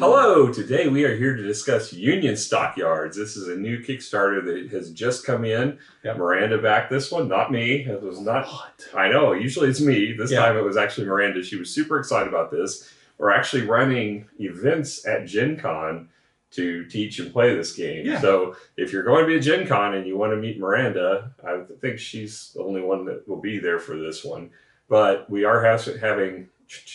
Hello, today we are here to discuss Union Stockyards. This is a new Kickstarter that has just come in. Yep. Miranda backed this one, not me. It was not. What? I know, usually it's me. This time it was actually Miranda. She was super excited about this. We're actually running events at Gen Con to teach and play this game. Yeah. So if you're going to be at Gen Con and you want to meet Miranda, I think she's the only one that will be there for this one. But we are having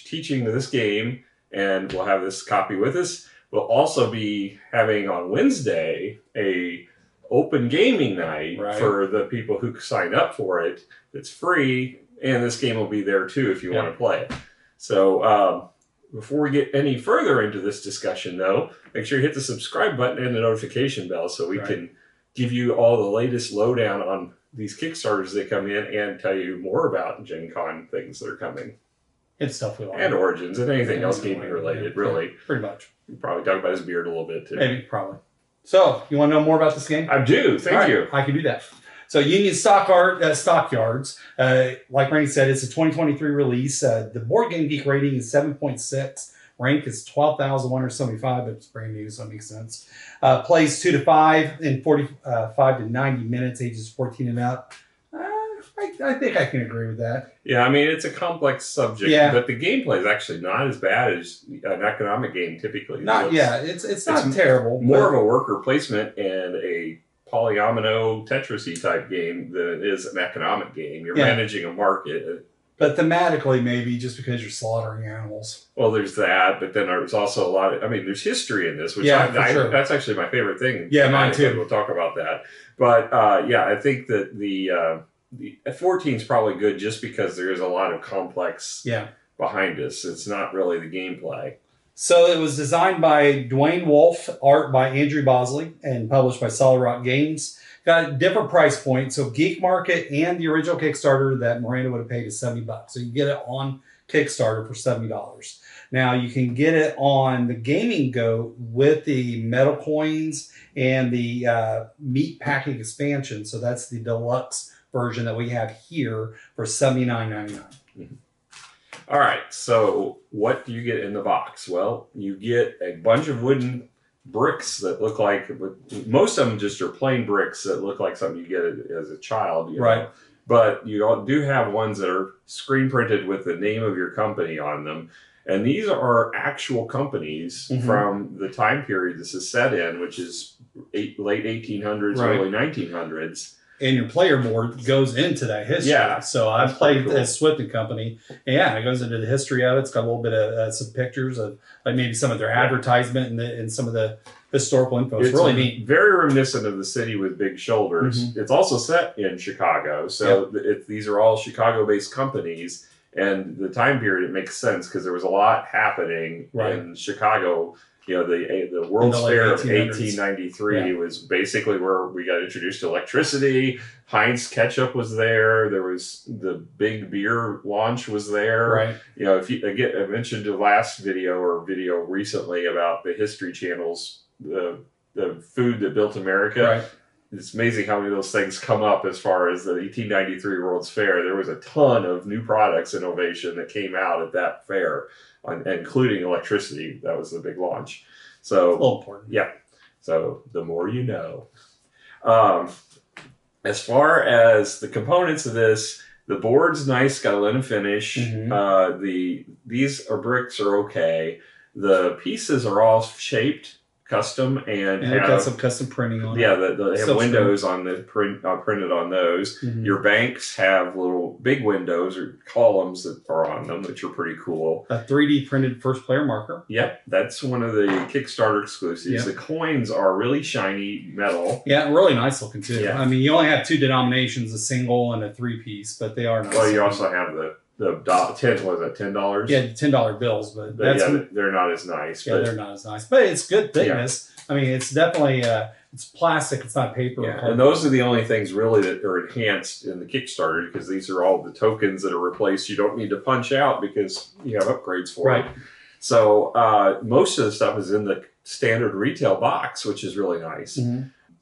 teaching this game, and we'll have this copy with us. We'll also be having on Wednesday a open gaming night for the people who sign up for it. It's free, and this game will be there too if you want to play it. So before we get any further into this discussion, though, make sure you hit the subscribe button and the notification bell so we can give you all the latest lowdown on these Kickstarters that come in and tell you more about Gen Con things that are coming. It's stuff we like. And Origins and anything else gaming related, really. Yeah, pretty much. We'll probably talk about his beard a little bit, too. Maybe, probably. So, you want to know more about this game? I do. Thank you. I can do that. So, Union Stockyards, like Randy said, it's a 2023 release. The Board Game Geek rating is 7.6. Rank is 12,175, but it's brand new, so it makes sense. Plays 2 to 5 in 45 to 90 minutes, ages 14 and up. I think I can agree with that. Yeah, I mean, it's a complex subject, but the gameplay is actually not as bad as an economic game typically. It's not terrible. More of a worker placement and a polyomino Tetris-y type game than it is an economic game. You're managing a market. But thematically, maybe just because you're slaughtering animals. Well, there's that, but then there's also a lot of, there's history in this, which that's actually my favorite thing. Yeah, mine too. We'll talk about that. But I think that the 14 is probably good just because there is a lot of complex behind us. It's not really the gameplay. So it was designed by Dwayne Wolf, art by Andrew Bosley, and published by Solid Rock Games. Got a different price point. So Geek Market and the original Kickstarter that Miranda would have paid is $70. So you get it on Kickstarter for $70. Now you can get it on the Gaming Goat with the metal coins and the meat packing expansion. So that's the deluxe version that we have here for $79.99. Mm-hmm. All right, so what do you get in the box? Well, you get a bunch of wooden bricks that look like, most of them just are plain bricks that look like something you get as a child, you know? But you do have ones that are screen printed with the name of your company on them. And these are actual companies from the time period this is set in, which is late 1800s, early 1900s. And your player board goes into that history. Yeah. So I've played as Swift & Company. And it goes into the history of it. It's got a little bit of some pictures of like maybe some of their advertisement and some of the historical info. It's really neat. Very reminiscent of the city with big shoulders. It's also set in Chicago. So these are all Chicago-based companies. And the time period, it makes sense because there was a lot happening in Chicago. You know, the World's Fair of 1893 was basically where we got introduced to electricity. Heinz ketchup was there. There was the big beer launch was there. You know, if you I mentioned the last video recently about the History Channel's the food that built America. It's amazing how many of those things come up as far as the 1893 World's Fair. There was a ton of new products innovation that came out at that fair, including electricity. That was the big launch. So, a little important. Yeah. So the more you know. As far as the components of this, the board's nice, got a linen finish. These bricks are okay. The pieces are all shaped, custom, and they've got some custom printing on it. Yeah, they have windows on the printed on those. Your banks have little big windows or columns that are on them, which are pretty cool. A 3D printed first player marker. Yep, that's one of the Kickstarter exclusives. The coins are really shiny metal. Yeah, really nice looking too. I mean, you only have two denominations, a single and a 3-piece, but they are nice. Well, you also have the $10? Yeah, $10 bills, but they're not as nice. Yeah, they're not as nice, but it's good thickness. I mean, it's definitely it's plastic. It's not paper. And those are the only things really that are enhanced in the Kickstarter because these are all the tokens that are replaced. You don't need to punch out because you have upgrades for it. So most of the stuff is in the standard retail box, which is really nice.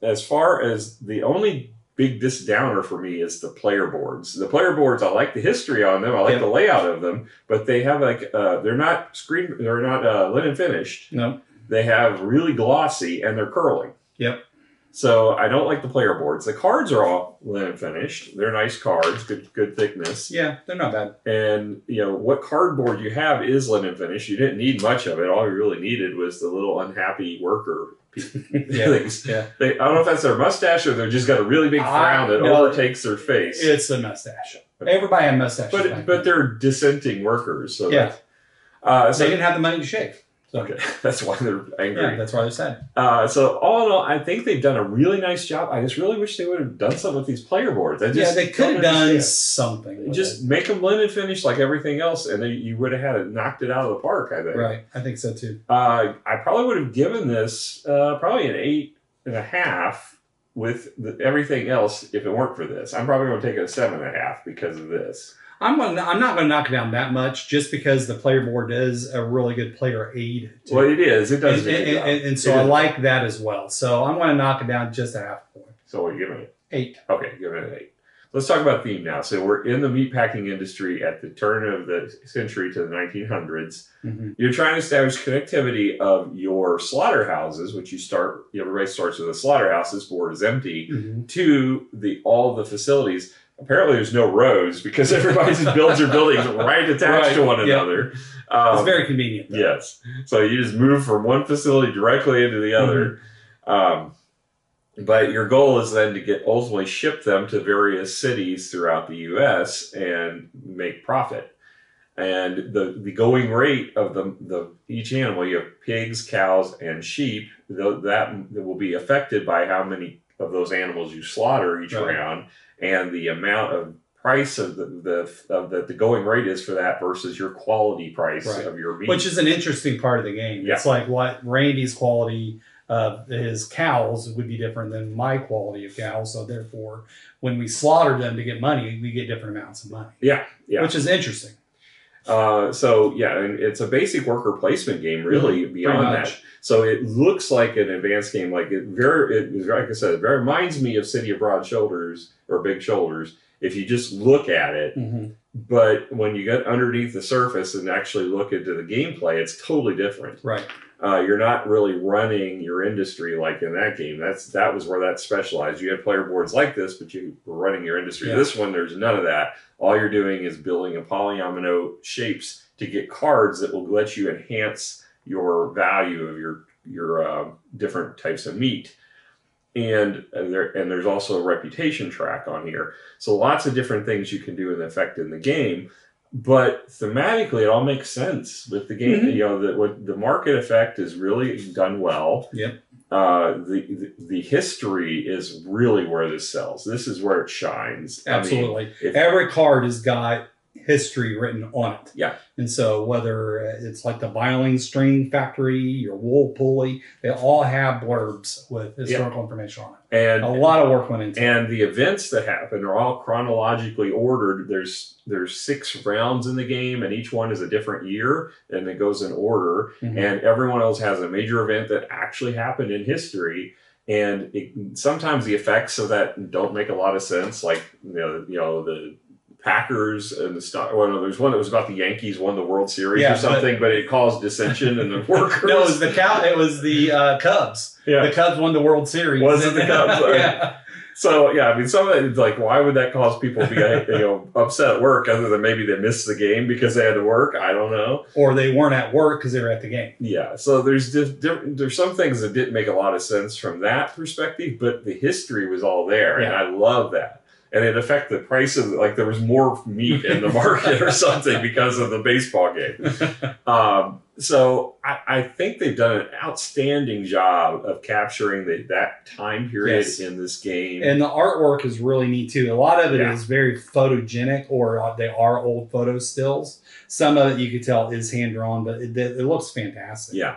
As far as the only big downer for me is the player boards. The player boards, I like the history on them. I like the layout of them, but they have like they're not linen finished. No. they have really glossy, and they're curling. Yep. So I don't like the player boards. The cards are all linen finished. They're nice cards, good thickness. Yeah, they're not bad. And what cardboard you have is linen finished. You didn't need much of it. All you really needed was the little unhappy worker things. Yeah. I don't know if that's their mustache or they've just got a really big frown that overtakes their face. It's the mustache. Everybody had mustaches. But they're dissenting workers. So yeah. So they didn't have the money to shave. So. Okay, that's why they're angry. Yeah, that's why they're sad. So all in all, I think they've done a really nice job. I just really wish they would have done something with these player boards. They could have done something. Just make them linen finish like everything else, and you would have had it knocked it out of the park. I think. Right, I think so too. I probably would have given this probably an 8.5 with everything else if it weren't for this. I'm probably going to take it a 7.5 because of this. I'm not going to knock it down that much just because the player board is a really good player aid. Well, it is. It does. And so I like that as well. So I'm going to knock it down just a half point. So what are you giving it? 8. Okay, give it an 8. Let's talk about theme now. So we're in the meatpacking industry at the turn of the century to the 1900s. Mm-hmm. You're trying to establish connectivity of your slaughterhouses, which everybody starts with a slaughterhouse. This board is empty, to all the facilities. Apparently, there's no roads because everybody just builds their buildings right attached to one another. It's very convenient. Though. Yes. So you just move from one facility directly into the other. But your goal is then to ultimately ship them to various cities throughout the U.S. and make profit. And the going rate of each animal, you have pigs, cows, and sheep, that will be affected by how many of those animals you slaughter each round. And the amount of price of the going rate is for that versus your quality price of your meat. Which is an interesting part of the game. Yeah. It's like what Randy's quality of his cows would be different than my quality of cows. So therefore, when we slaughter them to get money, we get different amounts of money. Yeah. Which is interesting. And it's a basic worker placement game, really, beyond that. So it looks like an advanced game. Like like I said, it very reminds me of City of Broad Shoulders or Big Shoulders if you just look at it. Mm-hmm. But when you get underneath the surface and actually look into the gameplay, it's totally different. Right. You're not really running your industry like in that game. That was where that specialized. You had player boards like this, but you were running your industry. Yeah. This one, there's none of that. All you're doing is building a polyomino shapes to get cards that will let you enhance your value of your different types of meat. And there's also a reputation track on here. So lots of different things you can do and affect in the game. But thematically, it all makes sense with the game. Mm-hmm. The market effect is really done well. Yep. The history is really where this sells. This is where it shines. Absolutely. Every card has got history written on it. Yeah. And so whether it's like the violin string factory, your wool pulley, they all have blurbs with historical information on it. And a lot of work went into it. And the events that happen are all chronologically ordered. There's 6 rounds in the game, and each one is a different year, and it goes in order. Mm-hmm. And everyone else has a major event that actually happened in history. And sometimes the effects of that don't make a lot of sense, like the Packers and the stock. Well, there's one that was about the Yankees won the World Series or something, but it caused dissension in the workers. No, it was the Cubs. Yeah. The Cubs won the World Series. Was it the Cubs? Yeah. So some of it, like, why would that cause people to be upset at work, other than maybe they missed the game because they had to work? I don't know. Or they weren't at work because they were at the game. Yeah. So there's some things that didn't make a lot of sense from that perspective, but the history was all there, and I love that. And it affected the price of, like, there was more meat in the market or something because of the baseball game. So I think they've done an outstanding job of capturing that time period in this game. And the artwork is really neat, too. A lot of it is very photogenic, or they are old photo stills. Some of it you could tell is hand-drawn, but it looks fantastic. Yeah.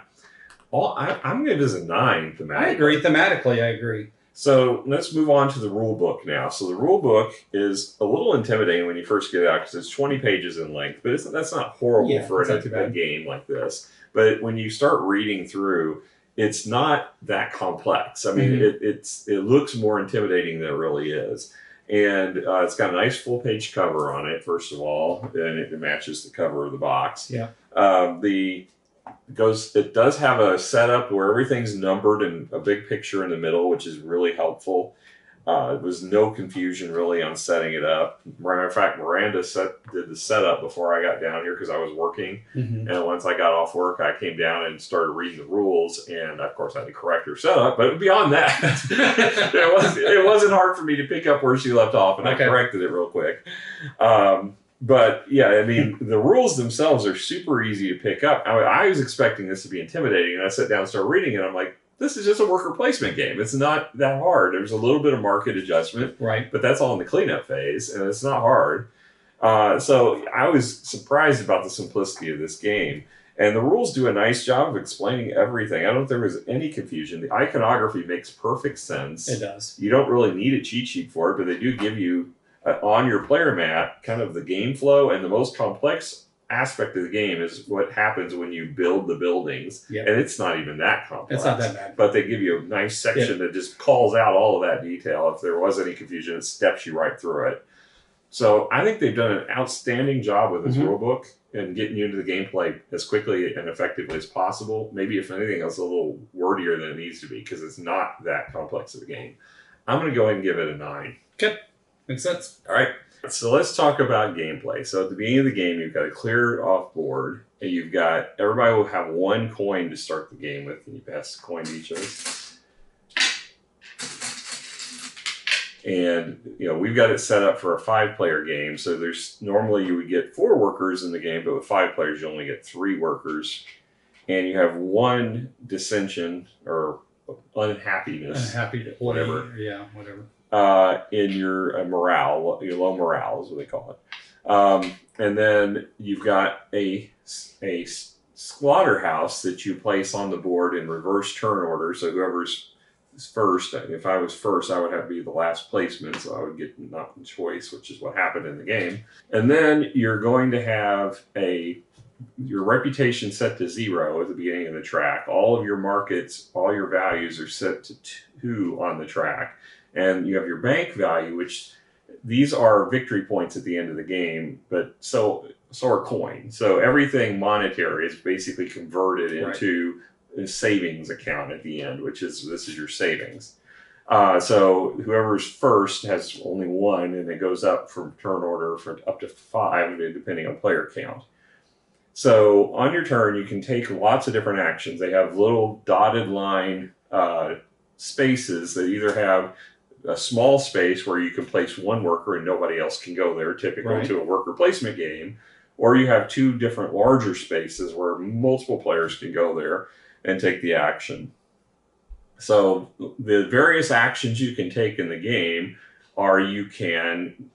I'm going to give this a 9 thematically. I agree. Thematically, I agree. So let's move on to the rule book now. So the rule book is a little intimidating when you first get it out because it's 20 pages in length, but that's not horrible for a game like this. But when you start reading through, it's not that complex. I mean, it looks more intimidating than it really is. And it's got a nice full-page cover on it, first of all, and it matches the cover of the box. Yeah. It does have a setup where everything's numbered and a big picture in the middle, which is really helpful. There was no confusion really on setting it up. Matter of fact, Miranda did the setup before I got down here because I was working. And once I got off work, I came down and started reading the rules. And of course, I had to correct her setup. But beyond that, it wasn't hard for me to pick up where she left off, and I corrected it real quick. But yeah, I mean, the rules themselves are super easy to pick up. I was expecting this to be intimidating, and I sat down and started reading it. And I'm like, this is just a worker placement game. It's not that hard. There's a little bit of market adjustment, right? But that's all in the cleanup phase, and it's not hard. So I was surprised about the simplicity of this game. And the rules do a nice job of explaining everything. I don't think there was any confusion. The iconography makes perfect sense. It does. You don't really need a cheat sheet for it, but they do give you on your player mat kind of the game flow, and the most complex aspect of the game is what happens when you build the buildings. And it's not even that complex. It's not that bad. But they give you a nice section that just calls out all of that detail. If there was any confusion, it steps you right through it. So I think they've done an outstanding job with this rulebook and getting you into the gameplay as quickly and effectively as possible. Maybe, if anything else, a little wordier than it needs to be because it's not that complex of a game. I'm going to go ahead and give it a 9. Okay. Makes sense. All right. So let's talk about gameplay. So at the beginning of the game, you've got a cleared off board, and you've got, everybody will have 1 coin to start the game with, and you pass the coin to each other. And, we've got it set up for a 5-player game. So normally you would get 4 workers in the game, but with 5 players, you only get 3 workers. And you have 1 dissension or unhappiness. Whatever. Yeah, whatever. In your morale, your low morale is what they call it. And then you've got a slaughterhouse that you place on the board in reverse turn order. So whoever's first, if I was first, I would have to be the last placement. So I would get not the choice, which is what happened in the game. And then you're going to have your reputation set to 0 at the beginning of the track. All of your markets, all your values are set to 2 on the track. And you have your bank value, which these are victory points at the end of the game, but so are coins. So everything monetary is basically converted into a savings account at the end, this is your savings. So whoever's first has only 1, and it goes up from turn order for up to 5, depending on player count. So on your turn, you can take lots of different actions. They have little dotted line spaces that either have a small space where you can place 1 worker and nobody else can go there, typical to a worker placement game, or you have 2 different larger spaces where multiple players can go there and take the action. So the various actions you can take in the game are you can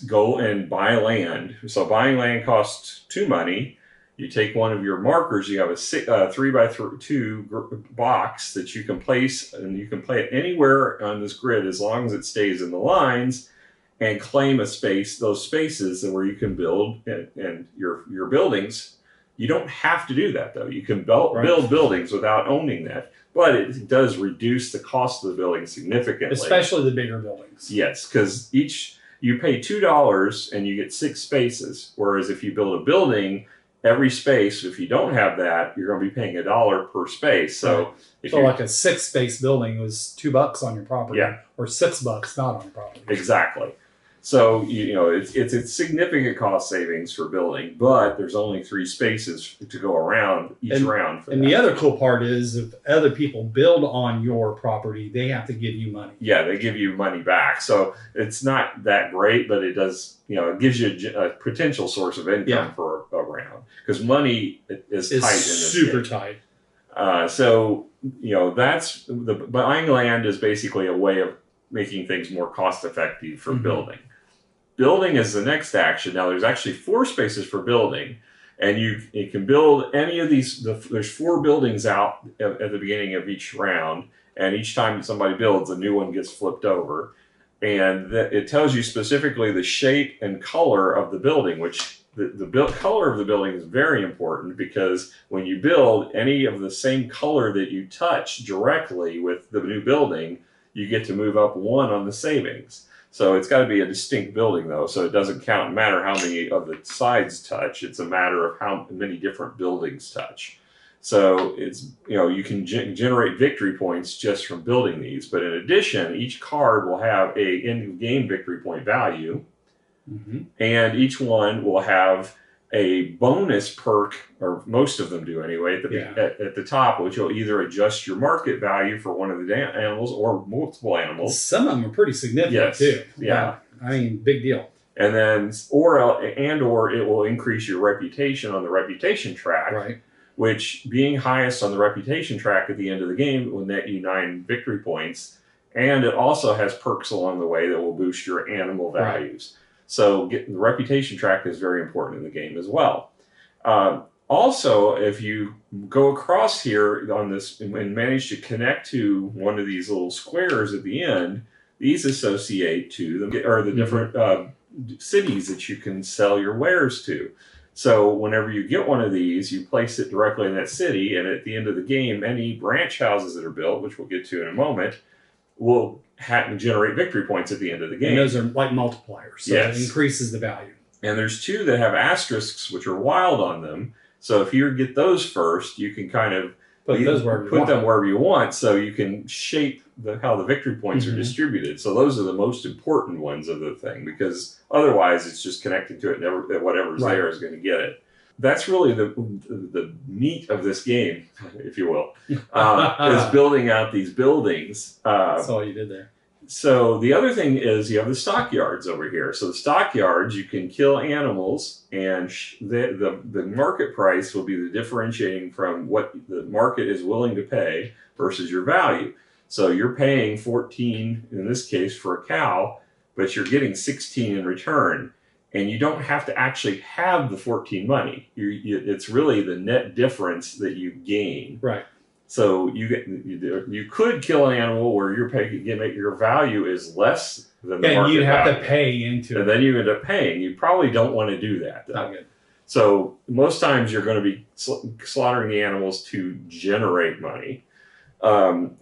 go and buy land. So buying land costs 2 money. You take one of your markers, you have a 3x2 box that you can place, and you can play it anywhere on this grid as long as it stays in the lines, and claim a space, those spaces where you can build and your buildings. You don't have to do that, though. You can build buildings without owning that, but it does reduce the cost of the building significantly. Especially the bigger buildings. Yes, because you pay $2 and you get 6 spaces, whereas if you build a building, every space, if you don't have that, you're going to be paying $1 per space. So, like a 6-space building was $2 on your property, or $6 not on your property. Exactly. So it's a significant cost savings for building, but there's only 3 spaces to go around each round. And the other cool part is, if other people build on your property, they have to give you money. Yeah, they give you money back. So it's not that great, but it does. It gives you a potential source of income for a round, because money is tight in this super game. tight. So that's the buying land is basically a way of making things more cost effective for building. Building is the next action. Now, there's actually 4 spaces for building, and you can build any of these. There's 4 buildings out at the beginning of each round, and each time somebody builds, a new one gets flipped over. And it tells you specifically the shape and color of the building, which the color of the building is very important, because when you build any of the same color that you touch directly with the new building, you get to move up 1 on the savings. So it's got to be a distinct building, though, so it doesn't matter how many of the sides touch. It's a matter of how many different buildings touch. So it's, you can generate victory points just from building these. But in addition, each card will have a end-game victory point value. Mm-hmm. And each one will have a bonus perk, or most of them do anyway, at the top, which will either adjust your market value for one of the animals or multiple animals. Some of them are pretty significant too. Yeah. I mean, big deal. And then, or it will increase your reputation on the reputation track. Right. Which, being highest on the reputation track at the end of the game, will net you 9 victory points. And it also has perks along the way that will boost your animal values. Right. So the reputation track is very important in the game as well. Also, if you go across here on this and manage to connect to one of these little squares at the end, these associate to the different cities that you can sell your wares to. So whenever you get one of these, you place it directly in that city, and at the end of the game, any branch houses that are built, which we'll get to in a moment, will generate victory points at the end of the game. And those are like multipliers, so it increases the value. And there's 2 that have asterisks, which are wild on them. So if you get those first, you can kind of put them wherever you want, so you can shape how the victory points are distributed. So those are the most important ones of the thing, because otherwise it's just connected to it. Whatever's there is going to get it. That's really the meat of this game, if you will, is building out these buildings. That's all you did there. So the other thing is you have the stockyards over here. So the stockyards, you can kill animals, and the market price will be the differentiating from what the market is willing to pay versus your value. So you're paying 14, in this case, for a cow, but you're getting 16 in return. And you don't have to actually have the 14 money. It's really the net difference that you gain. Right. So you could kill an animal where your value is less than the market value. And you'd have to pay into it. And then you end up paying. You probably don't want to do that, though. Not good. So most times you're going to be slaughtering the animals to generate money. And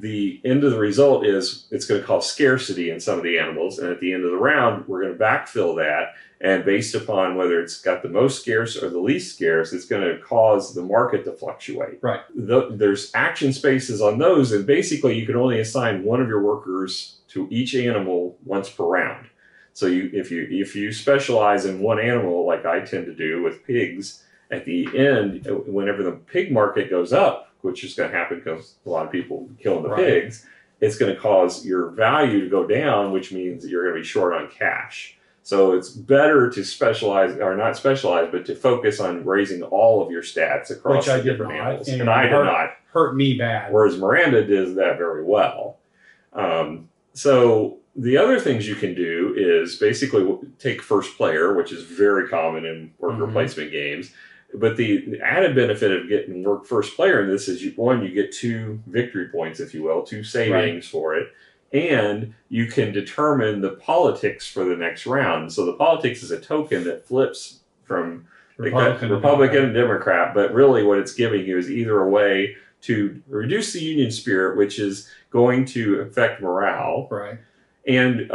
the end of the result is it's going to cause scarcity in some of the animals. And at the end of the round, we're going to backfill that. And based upon whether it's got the most scarce or the least scarce, it's going to cause the market to fluctuate. Right. There's action spaces on those. And basically, you can only assign one of your workers to each animal once per round. So if you specialize in one animal, like I tend to do with pigs, at the end, whenever the pig market goes up, which is going to happen because a lot of people killing the pigs, it's going to cause your value to go down, which means that you're going to be short on cash. So it's better to specialize, or not specialize, but to focus on raising all of your stats across the different animals. And I did not. Hurt me bad. Whereas Miranda does that very well. So the other things you can do is basically take first player, which is very common in worker placement games. But the added benefit of getting first player in this is, you get 2 victory points, if you will, 2 savings for it. And you can determine the politics for the next round. So the politics is a token that flips from Republican and Democrat. But really what it's giving you is either a way to reduce the Union spirit, which is going to affect morale. Right. And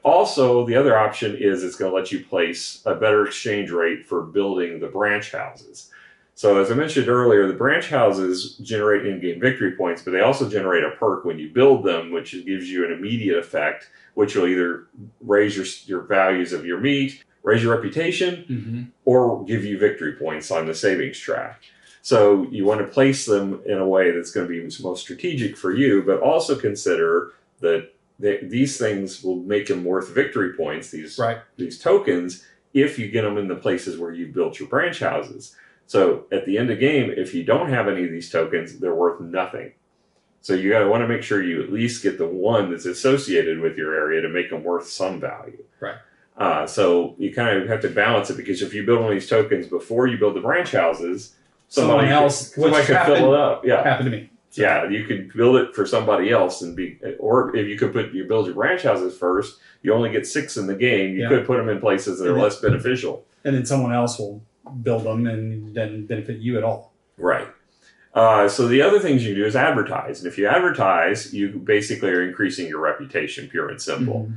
also, the other option is it's going to let you place a better exchange rate for building the branch houses. So as I mentioned earlier, the branch houses generate in-game victory points, but they also generate a perk when you build them, which gives you an immediate effect, which will either raise your values of your meat, raise your reputation, or give you victory points on the savings track. So you want to place them in a way that's going to be most strategic for you, but also consider that these things will make them worth victory points, these tokens, if you get them in the places where you built your branch houses. So at the end of the game, if you don't have any of these tokens, they're worth nothing. So you want to make sure you at least get the one that's associated with your area to make them worth some value. Right. So you kind of have to balance it, because if you build one of these tokens before you build the branch houses, somebody could fill it up. Yeah. Happened to me. So. Yeah, you could build it for somebody else, or if you could build your branch houses first, you only get 6 in the game. You could put them in places that are less beneficial. And then someone else will build them and then benefit you at all. Right. So the other things you do is advertise. And if you advertise, you basically are increasing your reputation, pure and simple.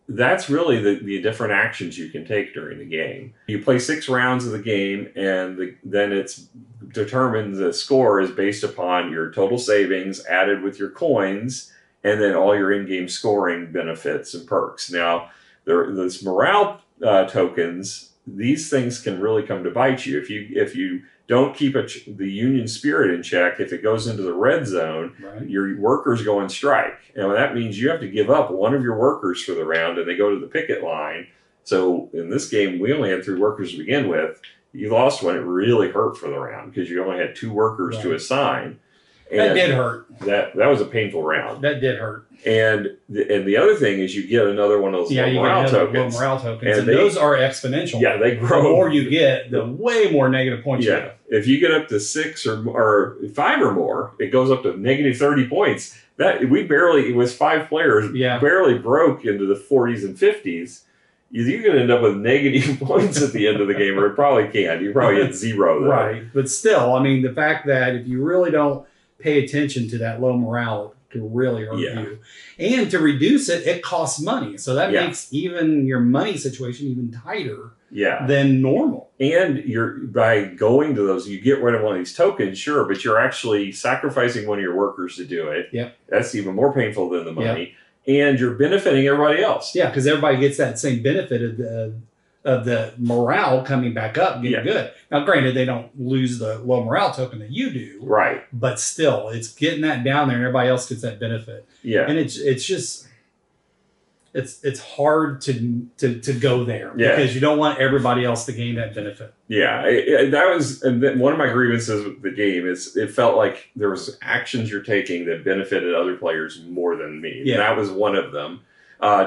That's really the different actions you can take during the game. You play 6 rounds of the game, and then it's determine the score is based upon your total savings added with your coins, and then all your in-game scoring benefits and perks. Now, those morale tokens, these things can really come to bite you if you don't keep the Union spirit in check. If it goes into the red zone, your workers go on strike, and that means you have to give up one of your workers for the round, and they go to the picket line. So in this game, we only had 3 workers to begin with. You lost one; it really hurt for the round because you only had 2 workers to assign. And that did hurt. That was a painful round. That did hurt. And the other thing is you get another one of those low morale tokens. Low morale tokens, and those are exponential. Yeah, they grow. The more you get, the way more negative points you get. If you get up to 6 or 5 or more, it goes up to negative 30 points. It was 5 players, barely broke into the 40s and 50s. You could end up with negative points at the end of the game, or it probably can. You probably hit 0 though. Right, but still, I mean, the fact that if you really don't pay attention to that low morale, it can really hurt you. And to reduce it, it costs money. So that makes even your money situation even tighter than normal. And by going to those, you get rid of one of these tokens, sure, but you're actually sacrificing one of your workers to do it. Yep. That's even more painful than the money. And you're benefiting everybody else. Yeah, because everybody gets that same benefit of the morale coming back up, getting good. Now, granted, they don't lose the low morale token that you do. Right. But still, it's getting that down there and everybody else gets that benefit. Yeah. And it's just, it's hard to go there because you don't want everybody else to gain that benefit. Yeah. That was one of my grievances with the game is it felt like there was actions you're taking that benefited other players more than me. Yeah. That was one of them.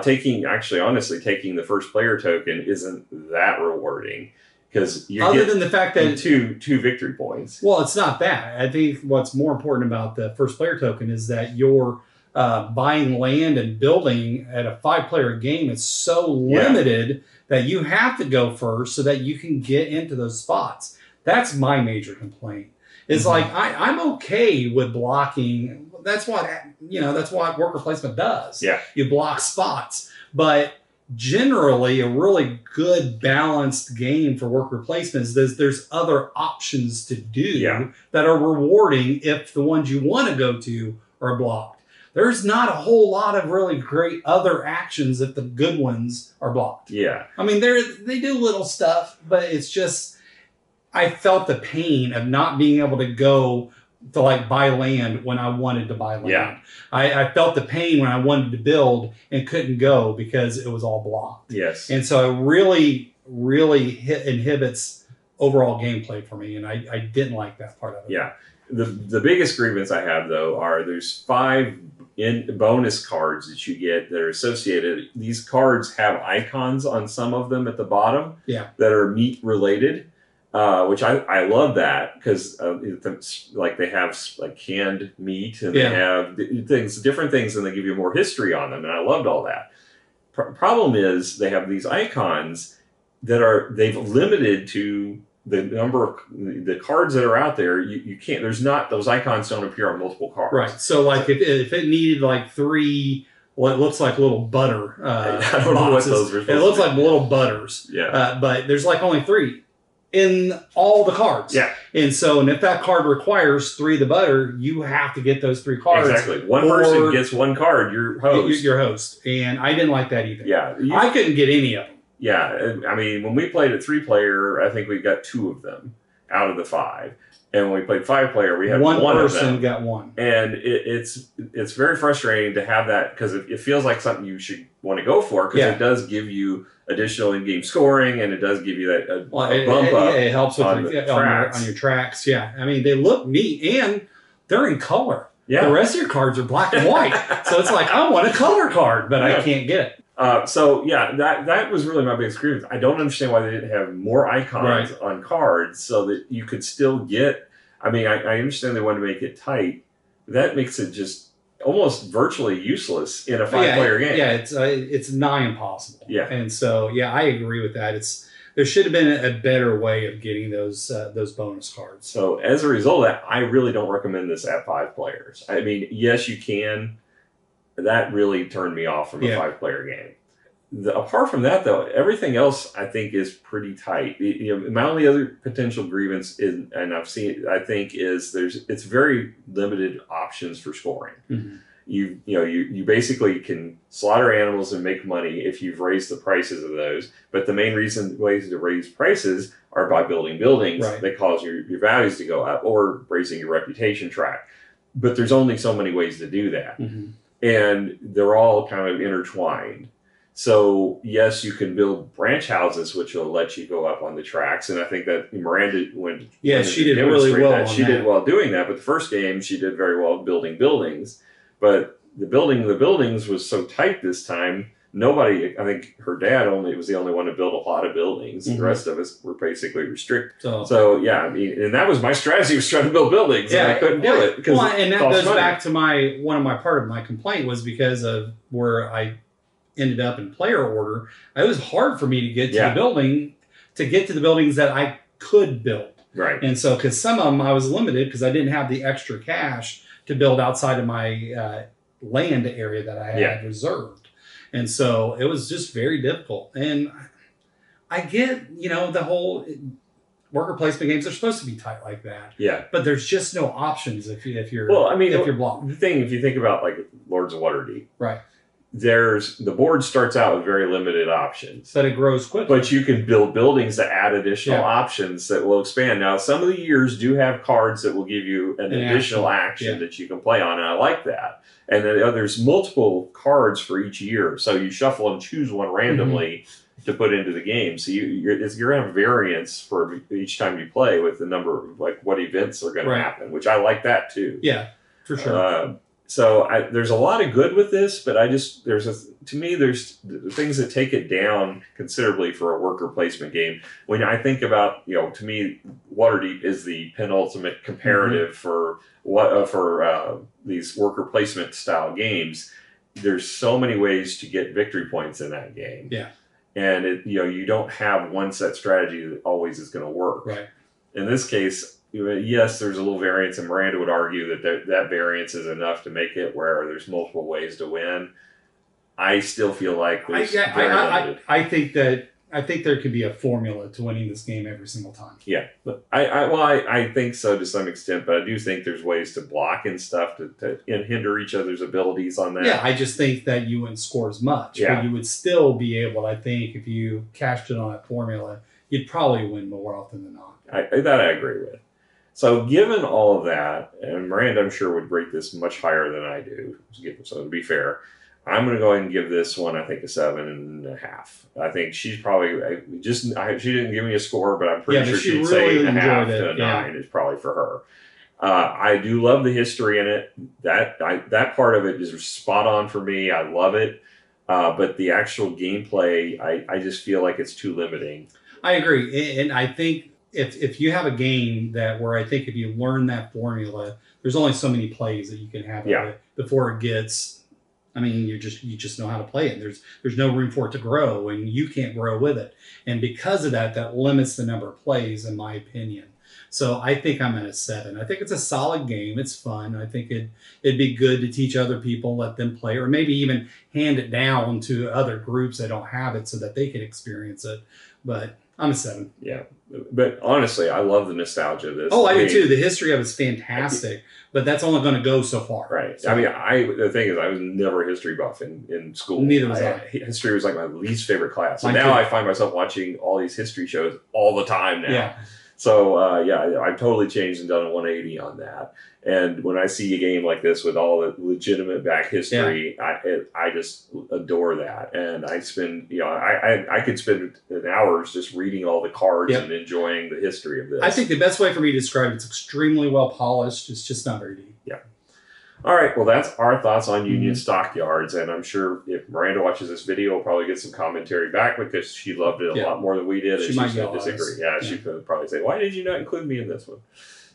Taking the first player token isn't that rewarding because you other than the fact that two victory points. Well, it's not that. I think what's more important about the first player token is that you're buying land and building at a 5-player game is so limited that you have to go first so that you can get into those spots. That's my major complaint. It's like I'm okay with blocking. That's what worker placement does. Yeah. You block spots. But generally, a really good balanced game for worker placement is there's other options to do that are rewarding if the ones you want to go to are blocked. There's not a whole lot of really great other actions if the good ones are blocked. Yeah. I mean, they do little stuff, but it's just, I felt the pain of not being able to go to buy land when I wanted to buy land. Yeah. I felt the pain when I wanted to build and couldn't go because it was all blocked. Yes. And so it really, really inhibits overall gameplay for me. And I didn't like that part of it. Yeah. The biggest grievance I have, though, are there's 5 bonus cards that you get that are associated. These cards have icons on some of them at the bottom that are meat related. Which I love that because they have canned meat and they have different things, and they give you more history on them, and I loved all that. Problem is they have these icons that they've limited to the number of the cards that are out there. You can't. Those icons don't appear on multiple cards. Right. So if it needed 3. Well, it looks like little butter I don't know what those are. It looks like little butters. Yeah. But there's only 3 in all the cards. Yeah. And if that card requires 3 of the butter, you have to get those 3 cards. Exactly. One person gets 1 card, you're host. Your host. And I didn't like that either. Yeah. I couldn't get any of them. Yeah. I mean, when we played a 3-player, I think we got 2 of them out of the 5. And when we played 5-player, we had one person of them. got 1. And it's very frustrating to have that because it feels like something you should want to go for because it does give you additional in-game scoring and it does give you that bump up. It helps with on your tracks. Yeah. I mean, they look neat and they're in color. Yeah. The rest of your cards are black and white. So it's I want a color card, but I can't get it. That was really my biggest grievance. I don't understand why they didn't have more icons on cards so that you could still get. I mean, I understand they wanted to make it tight. That makes it just almost virtually useless in a 5-player game. Yeah, it's nigh impossible. Yeah, and so I agree with that. There should have been a better way of getting those bonus cards. So as a result of that, I really don't recommend this at 5 players. I mean, yes, you can. That really turned me off from a 5-player game. apart from that, though, everything else I think is pretty tight. My only other potential grievance is, and I think is it's very limited options for scoring. Mm-hmm. You basically can slaughter animals and make money if you've raised the prices of those. But the main ways to raise prices are by building buildings that cause your values to go up, or raising your reputation track. But there's only so many ways to do that. Mm-hmm. And they're all kind of intertwined. So yes, you can build branch houses, which will let you go up on the tracks. And I think that Miranda she did really well. She did well doing that. But the first game, she did very well building buildings. But the buildings was so tight this time. Nobody, I think her dad was the only one to build a lot of buildings. Mm-hmm. The rest of us were basically restricted. So yeah, I mean, and that was my strategy, was trying to build buildings, and I couldn't do it. And that goes back to part of my complaint was because of where I ended up in player order. It was hard for me to get to the buildings that I could build. Right. And so, because some of them I was limited because I didn't have the extra cash to build outside of my land area that I had reserved. And so it was just very difficult. And I get, the whole worker placement games are supposed to be tight like that. Yeah. But there's just no options if you're blocked. The thing, if you think about like Lords of Waterdeep. Right. The board starts out with very limited options. But it grows quickly. But you can build buildings that add additional options that will expand. Now, some of the years do have cards that will give you an additional action that you can play on, and I like that. And then there's multiple cards for each year. So you shuffle and choose one randomly to put into the game. So you're going to have variance for each time you play with the number of like what events are going to happen, which I like that too. Yeah, for sure. So there's a lot of good with this, but there's the things that take it down considerably for a worker placement game. When I think about, to me, Waterdeep is the penultimate comparative for these worker placement style games. There's so many ways to get victory points in that game. Yeah. And you don't have one set strategy that always is going to work. Right. In this case, yes, there's a little variance, and Miranda would argue that variance is enough to make it where there's multiple ways to win. I still feel like there's I think there could be a formula to winning this game every single time. Yeah, but I think so to some extent, but I do think there's ways to block and stuff to hinder each other's abilities on that. Yeah, I just think that you wouldn't score as much, but you would still be able. I think if you cashed in on that formula, you'd probably win more often than not. That I agree with. So given all of that, and Miranda, I'm sure, would rate this much higher than I do, so to be fair, I'm going to go ahead and give this one, I think, a 7.5. I think she's probably, she didn't give me a score, but I'm pretty sure she'd say 8.5 to a 9 is probably for her. I do love the history in it. That part of it is spot on for me. I love it. But the actual gameplay, I just feel like it's too limiting. I agree. And I think if you have a game where I think if you learn that formula, there's only so many plays that you can have of it before it gets, you just know how to play it. There's no room for it to grow, and you can't grow with it. And because of that limits the number of plays, in my opinion. So I think I'm at a 7. I think it's a solid game. It's fun. I think it'd be good to teach other people, let them play, or maybe even hand it down to other groups that don't have it so that they can experience it. But I'm a 7. Yeah. But honestly, I love the nostalgia of this. Oh, I do too. The history of it's fantastic, but that's only going to go so far. Right. So, the thing is, I was never a history buff in school. Neither was I. History was like my least favorite class. So now I find myself watching all these history shows all the time now. Yeah. So, I've totally changed and done a 180 on that. And when I see a game like this with all the legitimate back history, I just adore that. And I spend, I could spend hours just reading all the cards and enjoying the history of this. I think the best way for me to describe it's extremely well polished. It's just not very deep. Yeah. All right. Well, that's our thoughts on Union Stockyards. And I'm sure if Miranda watches this video, we'll probably get some commentary back because she loved it a lot more than we did. She and might she's going to disagree. Yeah, she could probably say, why did you not include me in this one?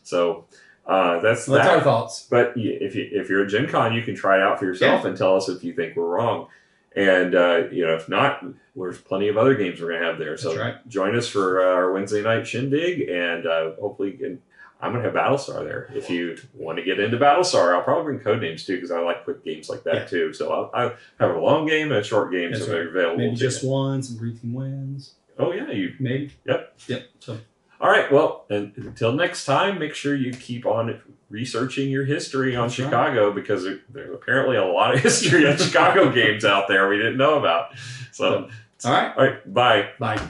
So that's our thoughts. But if you're at Gen Con, you can try it out for yourself and tell us if you think we're wrong. And, if not, there's plenty of other games we're going to have there. So join us for our Wednesday night shindig, and hopefully I'm going to have Battlestar there. If you want to get into Battlestar, I'll probably bring Codenames too, because I like quick games like that too. So I have a long game and a short game, so they're available. Maybe just one, some greeting wins. Oh, yeah. Maybe. Yep. So. All right. Well, and until next time, make sure you keep on researching your history on Chicago, because there's apparently a lot of history on Chicago games out there we didn't know about. So, all right. Bye. Bye.